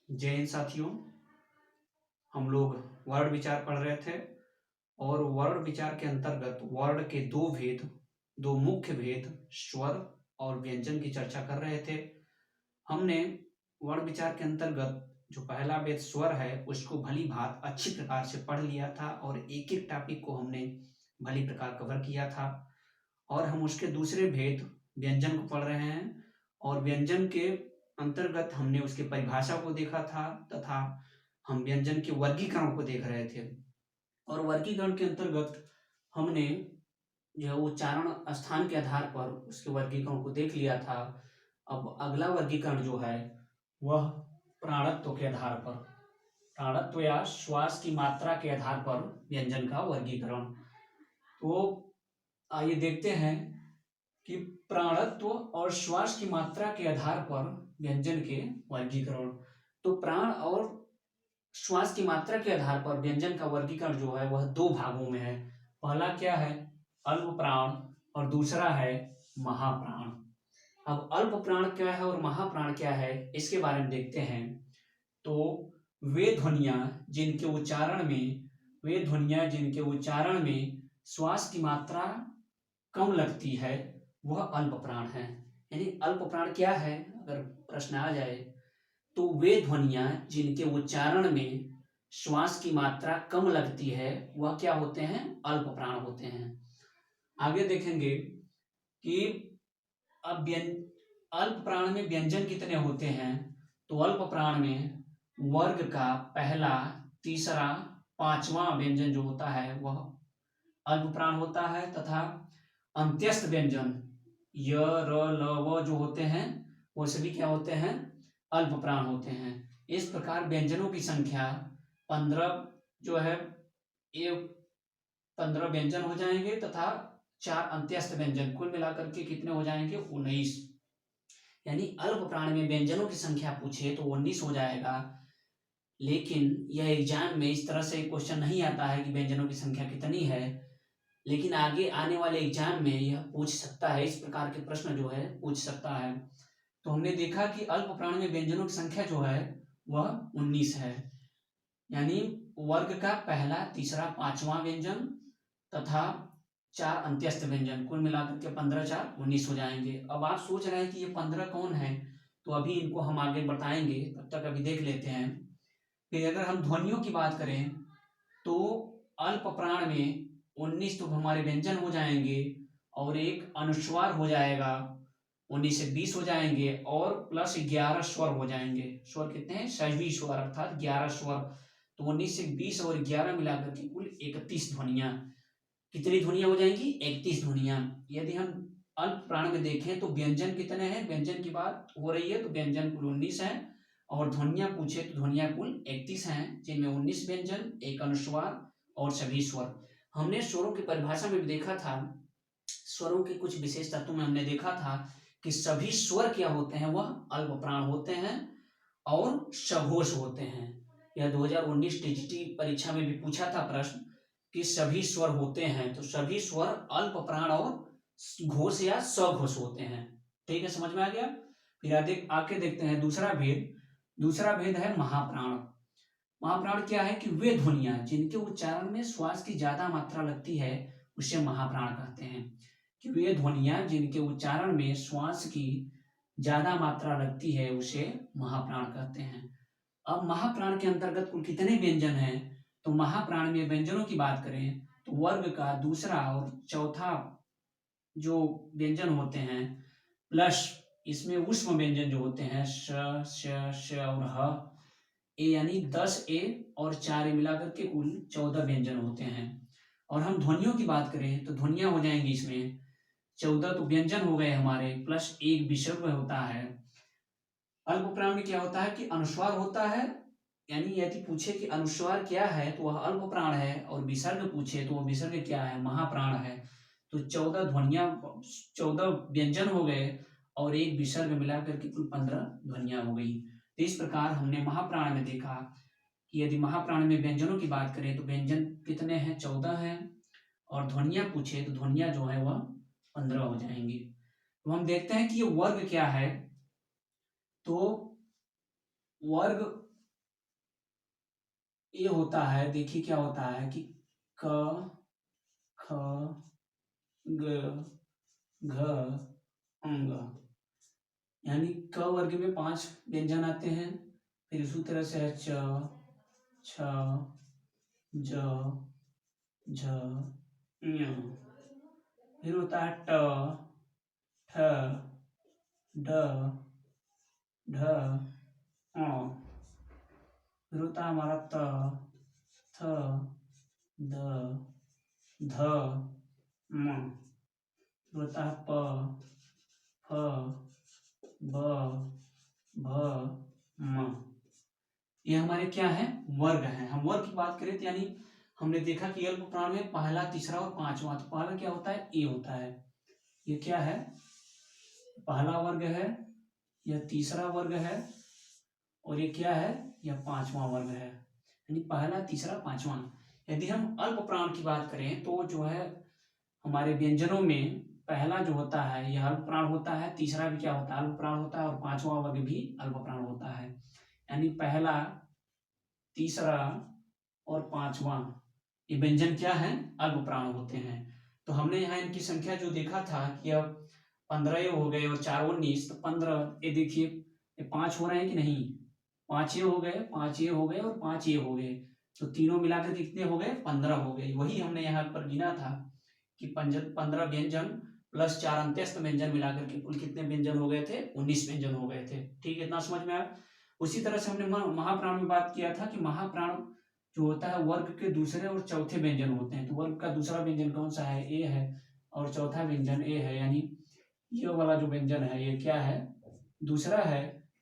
जय हिंद साथियों। हम लोग वर्ण विचार पढ़ रहे थे और वर्ण विचार के अंतर्गत वर्ण के दो मुख्य भेद स्वर और व्यंजन की चर्चा कर रहे थे। हमने वर्ण विचार के अंतर्गत जो पहला भेद स्वर है उसको भली भांति अच्छी प्रकार से पढ़ लिया था और एक एक टॉपिक को हमने भली प्रकार कवर किया था। और हम उसके दूसरे भेद व्यंजन को पढ़ रहे हैं और व्यंजन के अंतर्गत हमने उसकी परिभाषा को देखा था तथा हम व्यंजन के वर्गीकरण को देख रहे थे। और वर्गीकरण के अंतर्गत हमने जो उच्चारण स्थान के आधार पर उसके वर्गीकरण को देख लिया था। अब अगला वर्गीकरण जो है वह प्राणत्व के आधार पर, प्राणत्व या श्वास की मात्रा के आधार पर व्यंजन का वर्गीकरण। तो आइए देखते हैं कि प्राणत्व और श्वास की मात्रा के आधार पर व्यंजन के वर्गीकरण। तो प्राण और श्वास की मात्रा के आधार पर व्यंजन का वर्गीकरण जो है वह दो भागों में है। पहला क्या है? अल्प प्राण और दूसरा है महाप्राण। अब अल्प प्राण क्या है और महाप्राण क्या है इसके बारे में देखते हैं। तो वे ध्वनियां जिनके उच्चारण में श्वास की मात्रा कम लगती है वह अल्प प्राण है। यानी अल्प प्राण क्या है अगर प्रश्न आ जाए तो वे ध्वनियां जिनके उच्चारण में श्वास की मात्रा कम लगती है वह क्या होते हैं? अल्प प्राण होते हैं। आगे देखेंगे कि अब अल्प प्राण में व्यंजन कितने होते हैं। तो अल्प प्राण में वर्ग का पहला, तीसरा, पांचवा व्यंजन जो होता है वह अल्प प्राण होता है तथा अंत्यस्थ व्यंजन य, र, ल, व जो होते हैं वो सभी क्या होते हैं? अल्प प्राण होते हैं। इस प्रकार व्यंजनों की संख्या 15 जो है, ये 15 व्यंजन हो जाएंगे तथा 4 अंत्यस्थ व्यंजन, कुल मिलाकर के कितने हो जाएंगे? 19। यानी अल्प प्राण में व्यंजनों की संख्या पूछे तो 19 हो जाएगा। लेकिन यह एग्जाम में इस तरह से क्वेश्चन नहीं आता है कि व्यंजनों की संख्या कितनी है, लेकिन आगे आने वाले एग्जाम में यह पूछ सकता है, इस प्रकार के प्रश्न जो है पूछ सकता है। तो हमने देखा कि अल्प प्राण में व्यंजनों की संख्या जो है वह 19 है। यानी वर्ग का पहला, तीसरा, पांचवा व्यंजन तथा 4 अंत्यस्थ व्यंजन, कुल मिलाकर के 15 4 19 हो जाएंगे। अब आप सोच रहे हैं कि ये 15 कौन है, तो अभी इनको हम आगे बताएंगे, तब तक अभी देख लेते हैं। फिर अगर हम ध्वनियों की बात करें तो अल्प प्राण में 19 तो हमारे व्यंजन हो जाएंगे और एक अनुस्वार हो जाएगा, 19 से 20 हो जाएंगे और प्लस 11 स्वर हो जाएंगे। स्वर कितने हैं? सभी स्वर अर्थात 11 स्वर। तो 19 से 20 और 11 मिलाकर के कुल 31 ध्वनियां। कितनी ध्वनियां हो जाएंगी? 31 ध्वनियां। यदि हम अल्प प्राण में देखें तो व्यंजन कितने हैं? व्यंजन की बात हो रही है तो व्यंजन कुल 19 है और ध्वनियां पूछे तो ध्वनियां कुल 31 हैं, जिनमें 19 व्यंजन, एक अनुस्वार और सभी स्वर। हमने स्वरों की परिभाषा में भी देखा था, स्वरों के कुछ विशेष तत्वों में हमने देखा था कि सभी स्वर क्या होते हैं? वह अल्प प्राण होते हैं और सघोष होते हैं। यह 2019 टीजीटी परीक्षा में भी पूछा था प्रश्न कि सभी स्वर होते हैं, तो सभी स्वर अल्प प्राण और घोष या सघोष होते हैं। ठीक है, समझ में आ गया। फिर आके देखते हैं दूसरा भेद। दूसरा भेद है महाप्राण। महाप्राण क्या है कि वे ध्वनियां जिनके उच्चारण में श्वास की ज्यादा मात्रा लगती है उसे महाप्राण कहते हैं। कि वे ध्वनियां जिनके उच्चारण में श्वास की ज्यादा मात्रा लगती है उसे महाप्राण कहते हैं। अब महाप्राण के अंतर्गत कुल कितने व्यंजन हैं? तो महाप्राण में व्यंजनों की बात करें तो वर्ग का दूसरा और चौथा जो व्यंजन होते हैं प्लस इसमें उष्म व्यंजन जो होते हैं श, श, श और ह, ए यानी 10 ए और 4 ए मिलाकर के कुल 14 व्यंजन होते हैं। और हम ध्वनियों की बात करें तो ध्वनियां हो जाएंगी इसमें 14 तो व्यंजन हो गए हमारे, प्लस एक विसर्ग होता है। अल्प प्राण में क्या होता है कि अनुस्वार होता है। यानी यदि पूछे कि अनुस्वार क्या है तो वह अल्प प्राण है और विसर्ग पूछे तो वह विसर्ग क्या है? महाप्राण है। तो 14 ध्वनियां, 14 व्यंजन हो गए और एक विसर्ग मिलाकर के कुल 15 ध्वनियां हो गई। तो इस प्रकार हमने महाप्राण में देखा कि यदि महाप्राण में व्यंजनों की बात करें तो व्यंजन कितने हैं? 14 हैं और ध्वनियां पूछे तो ध्वनियां जो है वह 15 हो जाएंगी। तो हम देखते हैं कि ये वर्ग क्या है। तो वर्ग ये होता है, देखिए क्या होता है कि क, ख, ग, घ, अंग, यानी क वर्ग में 5 व्यंजन आते हैं। फिर उसी तरह से है च, छ, ज, झ, ञ। फिर होता है ट, ठ, ड, ढ, अ। फिर होता है हमारा त, थ, द, ध, म। फिर होता है प, फ, ब, भ, म। ये हमारे क्या है, वर्ग हैं। हम वर्ग की बात करें तो यानी हमने देखा कि अल्प प्राण में पहला, तीसरा और पांचवा। तो पहला क्या होता है, ए होता है। ये क्या है, पहला वर्ग है, यह तीसरा वर्ग है, और ये क्या है, यह पांचवा वर्ग है। यानी पहला, तीसरा, पांचवा। यदि हम अल्प प्राण की बात करें तो जो है हमारे व्यंजनों में पहला जो होता है यह अल्प प्राण होता है, तीसरा भी क्या होता है, अल्प प्राण होता है, और पांचवा वर्ग भी अल्प प्राण होता है। यानी पहला, तीसरा और पांचवा ये व्यंजन क्या है, अल्प प्राण होते हैं। तो हमने यहाँ इनकी संख्या जो देखा था कि अब 15 हो गए और 4 19, तो 15, ये देखिए ये 5 हो रहे हैं कि नहीं, 5 ये हो गए, 5 ये हो गए और 5 ये हो गए। तो तीनों मिलाकर कितने हो गए, 15 हो गए। वही हमने यहाँ पर गिना था कि 15 व्यंजन प्लस 4 अंत्यस्थ व्यंजन मिलाकर के कुल कितने व्यंजन हो गए थे, 19 व्यंजन हो गए थे। ठीक है, इतना समझ में आया। उसी तरह से हमने महाप्राण में बात किया था कि महाप्राण जो होता है वर्ग के दूसरे और चौथे व्यंजन होते हैं। तो वर्ग का दूसरा व्यंजन कौन सा है, ए है, और चौथा व्यंजन ए है। यानी ये वाला जो व्यंजन है ये क्या है, दूसरा है,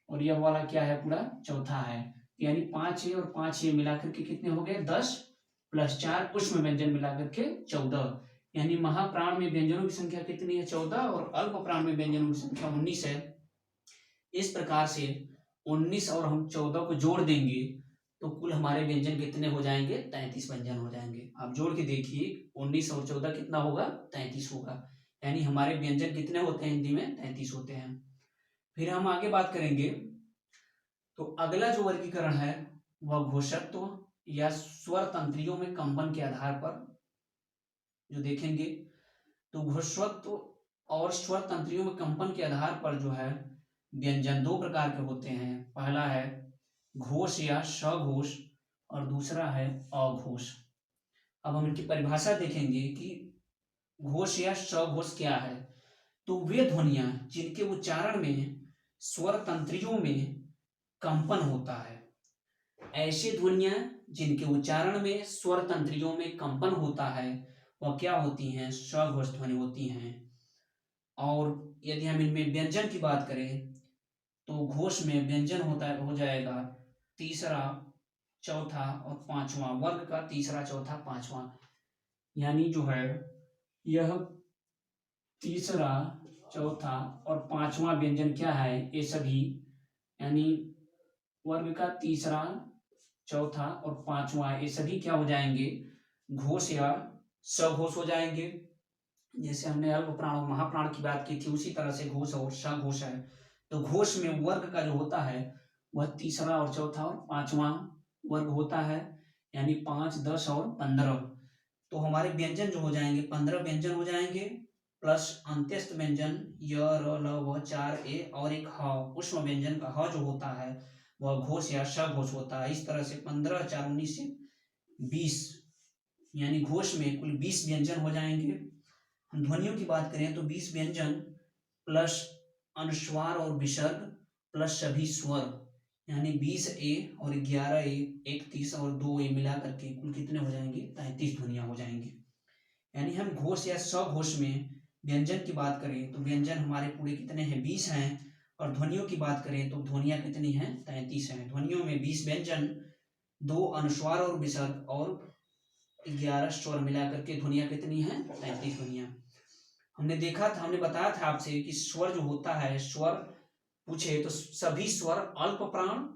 और यह वाला क्या है, पूरा चौथा है। यानी 5 ए और 5 ए मिलाकर के कितने हो गए, 10 प्लस 4 उष्म व्यंजन मिलाकर के 14। यानी महाप्राण में व्यंजनों की संख्या कितनी है, 14, और अल्प प्राण में व्यंजनों की संख्या 19 है। इस प्रकार से 19 और हम 14 को जोड़ देंगे तो कुल हमारे व्यंजन कितने हो जाएंगे, 33 व्यंजन हो जाएंगे। आप जोड़ के देखिए 19 और 14 कितना होगा, 33 होगा। यानी हमारे व्यंजन कितने होते हैं, हिंदी में 33 होते हैं। फिर हम आगे बात करेंगे, तो अगला जो वर्गीकरण है वह घोषत्व या स्वर तंत्रियों में कंपन के आधार पर जो देखेंगे। तो घोषत्व और स्वर तंत्रियों में कंपन के आधार पर जो है व्यंजन दो प्रकार के होते हैं। पहला है घोष या सघोष, और दूसरा है अघोष। अब हम इनकी परिभाषा देखेंगे कि घोष या सघोष क्या है। तो वे ध्वनियां जिनके उच्चारण में स्वर तंत्रियों में कंपन होता है, ऐसी ध्वनियां जिनके उच्चारण में स्वर तंत्रियों में कंपन होता है वह क्या होती हैं, सघोष ध्वनि होती हैं। और यदि हम इनमें व्यंजन की बात करें तो घोष में व्यंजन होता है, हो जाएगा तीसरा, चौथा और पांचवा। वर्ग का तीसरा, चौथा, पांचवा। यानी जो है यह तीसरा, चौथा और पांचवा व्यंजन क्या है, ये सभी यानी वर्ग का तीसरा, चौथा और पांचवा ये सभी क्या हो जाएंगे, घोष या सघोष हो जाएंगे। जैसे हमने अल्प प्राण और महाप्राण की बात की थी उसी तरह से घोष और सघोष है। तो घोष में वर्ग का जो होता है वह तीसरा और चौथा और पांचवा वर्ग होता है, यानी 5, 10 और 15। तो हमारे व्यंजन जो हो जाएंगे 15 व्यंजन हो जाएंगे, प्लस अंत्यस्थ व्यंजन य, र, ल, व, 4 ए और एक ह। उष्म व्यंजन का ह जो होता है वह घोष या सघोष होता है। इस तरह से 15, 4, 19 से 20, यानी घोष में कुल 20 व्यंजन हो जाएंगे। हम ध्वनियों की बात करें तो 20 व्यंजन प्लस अनुस्वार और विसर्ग प्लस सभी स्वर, यानी 20 ए और 11 ए, 31 और 2 ए मिला करके कुल कितने हो जाएंगे, 33 ध्वनियां हो जाएंगी। यानी हम घोष या सघोष में व्यंजन की बात करें तो व्यंजन हमारे पूरे कितने हैं, 20 हैं। और ध्वनियों की बात करें तो ध्वनियां कितनी हैं, 33 हैं। ध्वनियों में 20 व्यंजन, 2 अनुस्वार और विसर्ग और 11 स्वर मिलाकर के ध्वनियां कितनी हैं, 33 ध्वनियां। हमने देखा था, हमने बताया था आपसे कि स्वर जो होता है, स्वर पूछे तो सभी स्वर अल्प प्राण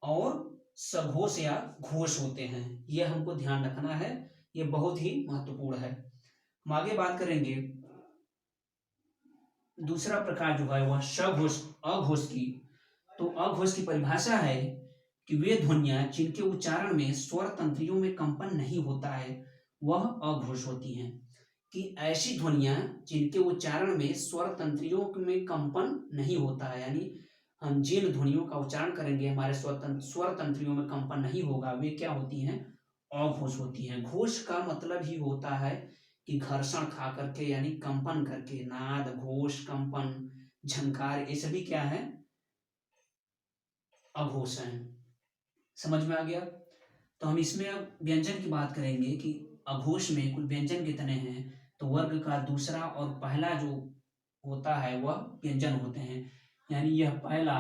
और सघोष या घोष होते हैं। यह हमको ध्यान रखना है, यह बहुत ही महत्वपूर्ण है। हम आगे बात करेंगे दूसरा प्रकार जो है वह सघोष, अघोष की। तो अघोष की परिभाषा है कि वे ध्वनियां जिनके उच्चारण में स्वर तंत्रियों में कंपन नहीं होता है वह अघोष होती हैं। कि ऐसी ध्वनियां जिनके उच्चारण में स्वर तंत्रियों में कंपन नहीं होता है, यानी हम जिन ध्वनियों का उच्चारण करेंगे हमारे स्वर तंत्रियों में कंपन नहीं होगा, वे क्या होती हैं? अघोष होती हैं। घोष का मतलब ही होता है कि घर्षण खा करके, यानी कंपन करके। नाद, घोष, कंपन, झंकार, ये सभी क्या है? अघोष हैं। समझ में आ गया? तो हम इसमें अब व्यंजन की बात करेंगे कि अघोष में कुल व्यंजन कितने हैं। तो वर्ग का दूसरा और पहला जो होता है वह व्यंजन होते हैं, यानी यह पहला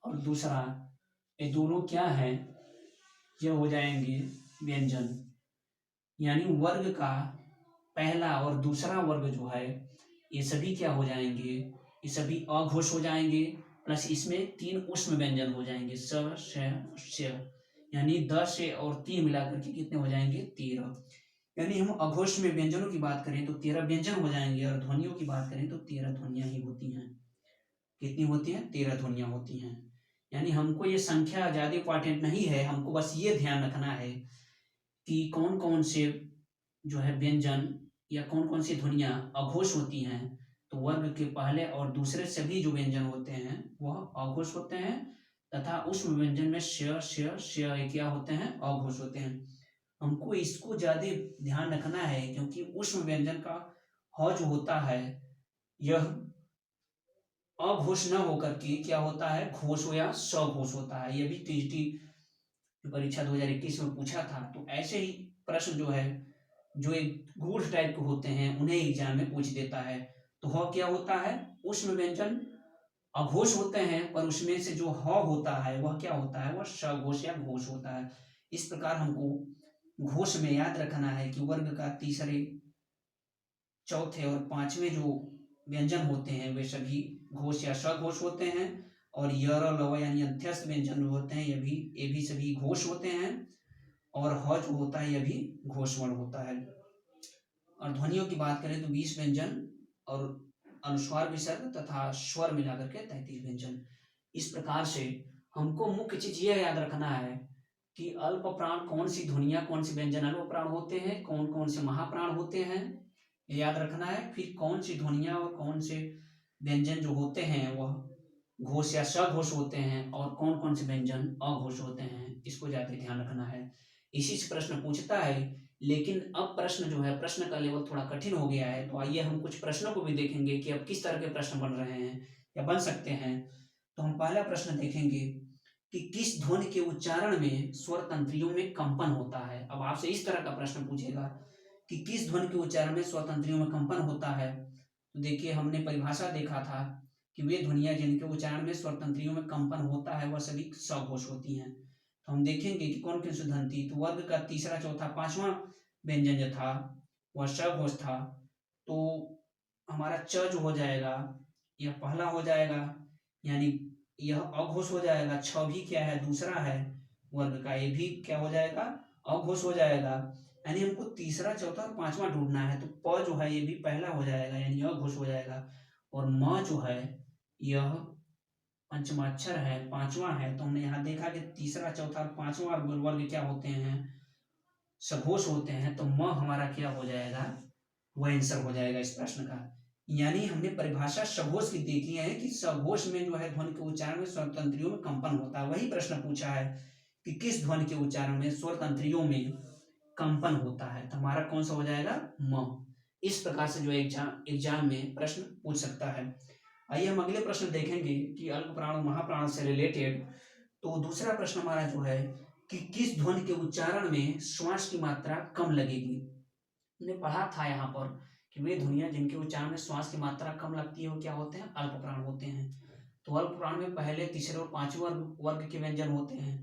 और दूसरा ये दोनों क्या है? यह हो जाएंगे व्यंजन। यानी वर्ग का पहला और दूसरा वर्ग जो है ये सभी क्या हो जाएंगे? ये सभी अघोष हो जाएंगे, प्लस इसमें 3 ऊष्म व्यंजन हो जाएंगे, स, श, श। यानी 10 और 3 मिलाकर के कितने हो जाएंगे? 13। यानी हम अघोष में व्यंजनों की बात करें तो 13 व्यंजन हो जाएंगे, और ध्वनियों की बात करें तो 13 ध्वनियां ही होती हैं। कितनी होती हैं? 13 ध्वनियां होती हैं। यानी हमको ये संख्या ज्यादा इंपॉर्टेंट नहीं है, हमको बस ये ध्यान रखना है कि कौन कौन से जो है व्यंजन या कौन कौन सी ध्वनियां अघोष होती हैं। तो वर्ग के पहले और दूसरे सभी जो व्यंजन होते हैं वह अघोष होते हैं, तथा उस व्यंजन में श, श, श ये क्या होते हैं? अघोष होते हैं। हमको इसको ज्यादा ध्यान रखना है क्योंकि उस व्यंजन का ह जो होता है यह अघोष न होकर के क्या होता है? घोष हो या सघोष होता है। यह भी टीजीटी परीक्षा 2021 में पूछा था। तो ऐसे ही प्रश्न जो है जो एक गूढ़ टाइप के होते हैं उन्हें एग्जाम में पूछ देता है। तो ह क्या होता है? ऊष्म व्यंजन अघोष होते हैं, पर उसमें से जो ह होता है वह क्या होता है? वह सघोष या घोष होता है। इस प्रकार हमको घोष में याद रखना है कि वर्ग का तीसरे, चौथे और पांचवें जो व्यंजन होते हैं वे सभी घोष या सघोष होते हैं, और यर, लव यानी अंत्यस्थ व्यंजन जो होते हैं ये भी सभी घोष होते हैं, और ह जो होता है यह भी घोष वर्ण होता है। और ध्वनियों की बात करें तो 20 व्यंजन और अनुस्वार विसर्ग तथा स्वर मिलाकर के 33 व्यंजन। इस प्रकार से हमको मुख्य चीज यह याद रखना है कि अल्प प्राण कौन सी ध्वनियां, कौन सी व्यंजन अल्प प्राण होते हैं, कौन कौन से महाप्राण होते हैं, ये याद रखना है। फिर कौन सी ध्वनियां और कौन से व्यंजन जो होते हैं वह घोष या सघोष होते हैं, और कौन कौन से व्यंजन अघोष होते हैं, इसको ज्यादा ध्यान रखना है। इसी से प्रश्न पूछता है। लेकिन अब प्रश्न जो है, प्रश्न का लेवल थोड़ा कठिन हो गया है। तो आइए हम कुछ प्रश्नों को भी देखेंगे कि अब किस तरह के प्रश्न बन रहे हैं या बन सकते हैं। तो हम पहला प्रश्न देखेंगे कि किस ध्वनि के उच्चारण में स्वर तंत्रियों में कंपन होता है। अब आपसे इस तरह का प्रश्न पूछेगा कि किस ध्वनि के उच्चारण में स्वर तंत्रियों में कंपन होता है। तो देखिए हमने परिभाषा देखा था कि वे ध्वनियां जिनके उच्चारण में स्वर तंत्रियों में कंपन होता है वह सभी सघोष होती हैं। तो हम देखेंगे कि कौन कौन सी ध्वनि थी। तो वर्ग का तीसरा, चौथा, पांचवा व्यंजन जो था वह सघोष था। तो हमारा च जो हो जाएगा यह पहला हो जाएगा, यानी यह अघोष हो जाएगा। छ भी क्या है? दूसरा है वर्ग का, ये भी क्या हो जाएगा? अघोष हो जाएगा। यानी हमको तीसरा, चौथा और पांचवा ढूंढना है। तो प जो है ये भी पहला हो जाएगा, यानी अघोष हो जाएगा। और म जो है यह पंचमाक्षर है, पांचवा है। तो हमने यहाँ देखा कि तीसरा, चौथा और पांचवा वर्ग क्या होते हैं? सघोष होते हैं। तो म हमारा क्या हो जाएगा? वह आंसर हो जाएगा इस प्रश्न का। यानी हमने परिभाषा सघोष की देखी है कि सघोष में जो है ध्वनि के उच्चारण में स्वर तंत्रियों में कंपन होता है। वही प्रश्न पूछा है कि किस ध्वनि के उच्चारण में स्वर तंत्रियों में कंपन होता है। तो हमारा कौन सा हो जाएगा? म। इस प्रकार से जो एग्जाम में प्रश्न पूछ सकता है। आइए हम अगले प्रश्न देखेंगे कि अल्प प्राण महाप्राण से रिलेटेड। तो दूसरा प्रश्न हमारा जो है कि किस ध्वनि के उच्चारण में श्वास की मात्रा कम लगेगी। हमने पढ़ा था यहाँ पर कि वे ध्वनियां जिनके उच्चारण में श्वास की मात्रा कम लगती है वो क्या होते हैं? अल्प प्राण होते हैं। तो अल्प प्राण में पहले, तीसरे और पांचवें वर्ग के व्यंजन होते हैं।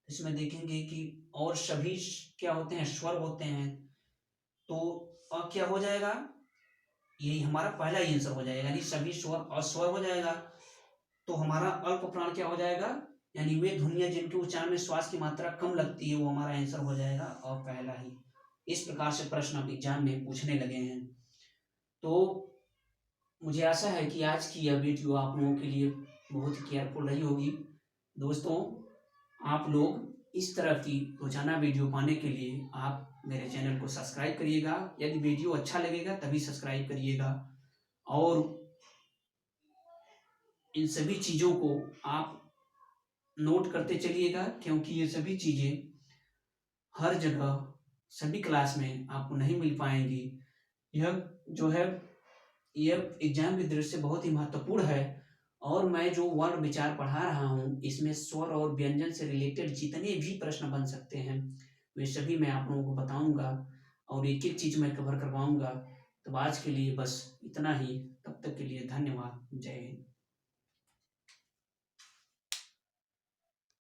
इसमें देखेंगे कि और सभी क्या होते हैं? स्वर होते हैं। तो अब क्या हो जाएगा? यही हमारा पहला ही आंसर हो जाएगा, यानी सभी स्वर अस्वर हो जाएगा। तो हमारा अल्प प्राण क्या हो जाएगा? यानी वे ध्वनियां जिनके उच्चारण में श्वास की मात्रा कम लगती है वो हमारा आंसर हो जाएगा, और पहला ही। इस प्रकार से प्रश्न अब एग्जाम में पूछने लगे हैं। तो मुझे आशा है कि आज की यह वीडियो आप लोगों के लिए बहुत ही केयरफुल रही होगी। दोस्तों, आप लोग इस तरह की रोजाना वीडियो पाने के लिए आप मेरे चैनल को सब्सक्राइब करिएगा। यदि वीडियो अच्छा लगेगा तभी सब्सक्राइब करिएगा, और इन सभी चीज़ों को आप नोट करते चलिएगा, क्योंकि ये सभी चीज़ें हर जगह सभी क्लास में आपको नहीं मिल पाएंगी। यह जो है, यह एग्जाम की दृष्टि से बहुत ही महत्वपूर्ण है। और मैं जो वर्ण विचार पढ़ा रहा हूँ, इसमें स्वर और व्यंजन से रिलेटेड जितने भी प्रश्न बन सकते हैं वे सभी मैं आप लोगों को बताऊंगा, और एक एक चीज़ मैं कवर करवाऊंगा। तो आज के लिए बस इतना ही। तब तक के लिए धन्यवाद। जय हिंद।